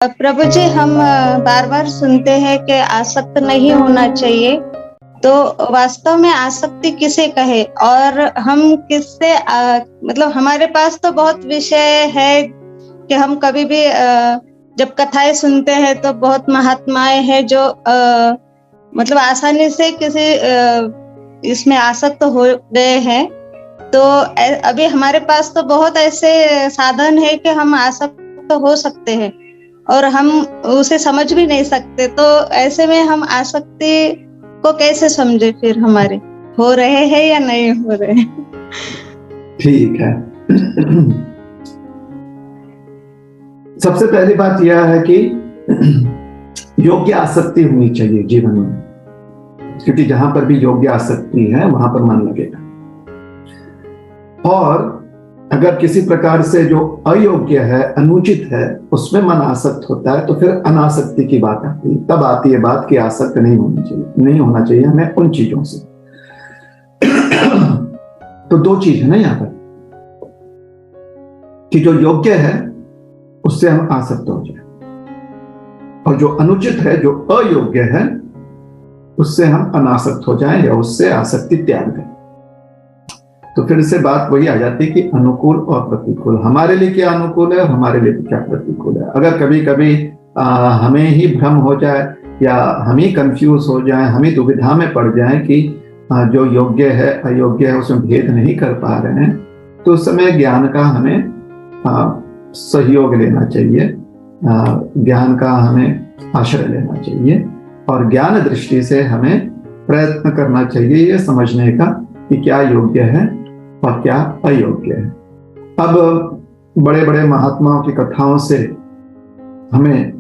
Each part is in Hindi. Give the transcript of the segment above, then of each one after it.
प्रभु जी, हम बार बार सुनते हैं कि आसक्त नहीं होना चाहिए। तो वास्तव में आसक्ति किसे कहे और हम किससे मतलब हमारे पास तो बहुत विषय है कि हम कभी भी जब कथाएं सुनते हैं तो बहुत महात्माएं हैं जो मतलब आसानी से किसी इसमें आसक्त हो गए हैं। तो अभी हमारे पास तो बहुत ऐसे साधन है कि हम आसक्त हो सकते हैं और हम उसे समझ भी नहीं सकते। तो ऐसे में हम आसक्ति को कैसे समझे, फिर हमारे हो रहे हैं या नहीं हो रहे? ठीक है। सबसे पहली बात यह है कि योग्य आसक्ति होनी चाहिए जीवन में, क्योंकि जहां पर भी योग्य आसक्ति है वहां पर मन लगेगा। और अगर किसी प्रकार से जो अयोग्य है, अनुचित है, उसमें मन आसक्त होता है तो फिर अनासक्ति की बात आती है। तब आती है बात कि आसक्त नहीं होना चाहिए हमें उन चीजों से। तो दो चीज है ना यहाँ पर कि जो योग्य है उससे हम आसक्त हो जाए, और जो अनुचित है, जो अयोग्य है, उससे हम अनासक्त हो जाएं या उससे आसक्ति त्याग दें। तो फिर से बात वही आ जाती है कि अनुकूल और प्रतिकूल, हमारे लिए क्या अनुकूल है और हमारे लिए क्या प्रतिकूल है। अगर कभी कभी हमें ही भ्रम हो जाए या हम ही कंफ्यूज हो जाए, हम ही दुविधा में पड़ जाए कि जो योग्य है अयोग्य है उसमें भेद नहीं कर पा रहे हैं, तो उस समय ज्ञान का हमें सहयोग लेना चाहिए, ज्ञान का हमें आश्रय लेना चाहिए और ज्ञान दृष्टि से हमें प्रयत्न करना चाहिए ये समझने का कि क्या योग्य है और क्या अयोग्य है। अब बड़े बड़े महात्माओं की कथाओं से हमें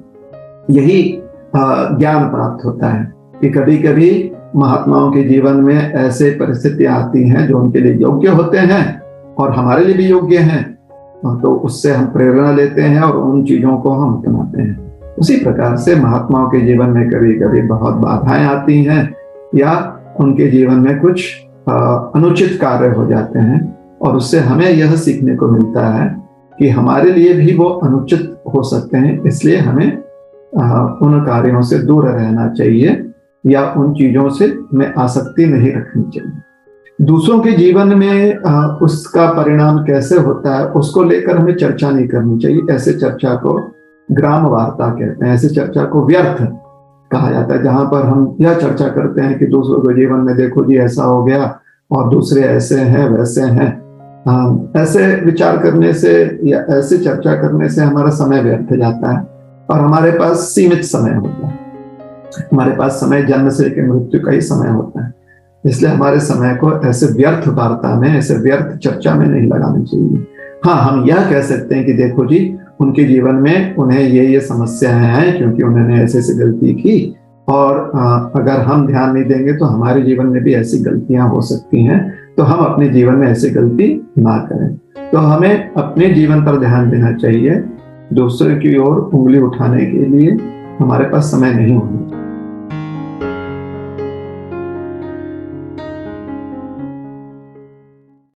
यही ज्ञान प्राप्त होता है कि कभी कभी महात्माओं के जीवन में ऐसे परिस्थितियां आती हैं जो उनके लिए योग्य होते हैं और हमारे लिए भी योग्य हैं, तो उससे हम प्रेरणा लेते हैं और उन चीजों को हम अपनाते हैं। उसी प्रकार से महात्माओं के जीवन में कभी कभी बहुत बाधाएं आती हैं या उनके जीवन में कुछ अनुचित कार्य हो जाते हैं, और उससे हमें यह सीखने को मिलता है कि हमारे लिए भी वो अनुचित हो सकते हैं, इसलिए हमें उन कार्यों से दूर रहना चाहिए या उन चीजों से हमें आसक्ति नहीं रखनी चाहिए। दूसरों के जीवन में उसका परिणाम कैसे होता है उसको लेकर हमें चर्चा नहीं करनी चाहिए। ऐसे चर्चा को ग्राम वार्ता कहते हैं, ऐसे चर्चा को व्यर्थ कहा जाता है, जहां पर हम यह चर्चा करते हैं कि दूसरों के जीवन में देखो जी ऐसा हो गया और दूसरे ऐसे हैं वैसे हैं। ऐसे विचार करने से या ऐसे चर्चा करने से हमारा समय व्यर्थ जाता है और हमारे पास सीमित समय होता है। हमारे पास समय जन्म से लेकर मृत्यु का ही समय होता है, इसलिए हमारे समय को ऐसे व्यर्थ वार्ता में, ऐसे व्यर्थ चर्चा में नहीं लगाना चाहिए। हाँ, हम यह कह सकते हैं कि देखो जी उनके जीवन में उन्हें ये समस्याएं हैं क्योंकि उन्होंने ऐसे गलती की, और अगर हम ध्यान नहीं देंगे तो हमारे जीवन में भी ऐसी गलतियां हो सकती हैं, तो हम अपने जीवन में ऐसी गलती ना करें। तो हमें अपने जीवन पर ध्यान देना चाहिए, दूसरे की ओर उंगली उठाने के लिए हमारे पास समय नहीं होना।